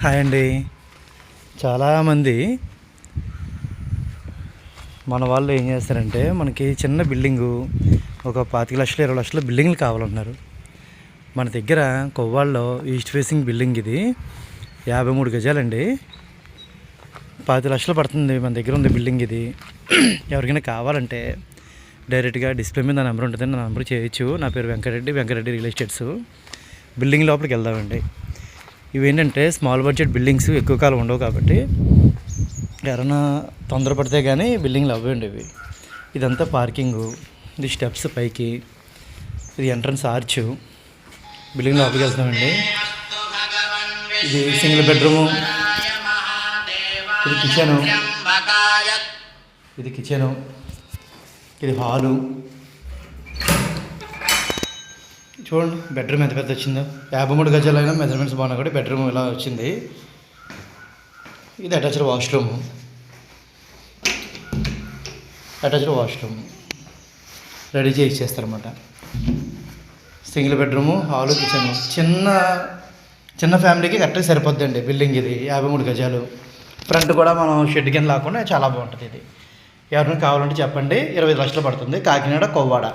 Hi అండి. చాలామంది మన వాళ్ళు ఏం చేస్తారంటే మనకి చిన్న బిల్డింగు ఒక 25 లక్షలు 20 లక్షల బిల్డింగ్లు కావాలన్నారు. మన దగ్గర కొవ్వాళ్ళలో ఈస్ట్ ఫేసింగ్ బిల్డింగ్ ఇది 53 గజాలండి. 25 లక్షలు పడుతుంది. మన దగ్గర ఉంది బిల్డింగ్ ఇది. ఎవరికైనా కావాలంటే డైరెక్ట్గా డిస్ప్లే మీద నా నెంబర్ ఉంటుంది, నా నెంబర్ చేయొచ్చు. నా పేరు వెంకటరెడ్డి రియల్ ఎస్టేట్స్. బిల్డింగ్ లోపలికి వెళ్దామండి. ఇవేంటంటే స్మాల్ బడ్జెట్ బిల్డింగ్స్, ఎక్కువ కాలం ఉండవు కాబట్టి ఎవరైనా తొందరపడితే కానీ బిల్డింగ్లు అవ్వండి ఇవి. ఇదంతా పార్కింగు, ఇది స్టెప్స్ పైకి, ఇది ఎంట్రన్స్ ఆర్చ్. బిల్డింగ్ లోపలికి వెళ్తామండి. ఇది సింగిల్ బెడ్రూము, ఇది కిచెను, ఇది హాలు. చూడండి బెడ్రూమ్ ఎంత పెద్ద వచ్చిందో. 53 గజాలైనా మెజర్మెంట్స్ బాగున్నా కూడా బెడ్రూమ్ ఇలా వచ్చింది. ఇది అటాచ్డ్ వాష్రూమ్ రెడీ చేసి ఇచ్చేస్తారన్నమాట. Single bedroom, hall, kitchen. చిన్న ఫ్యామిలీకి కరెక్ట్గా సరిపోద్దండి బిల్డింగ్ ఇది. 53 గజాలు. ఫ్రంట్ కూడా మనం షెడ్ కింద లేకుండా చాలా బాగుంటుంది ఇది. ఎవరైనా కావాలంటే చెప్పండి. 25 లక్షలు పడుతుంది. కాకినాడ, కొవ్వాడ.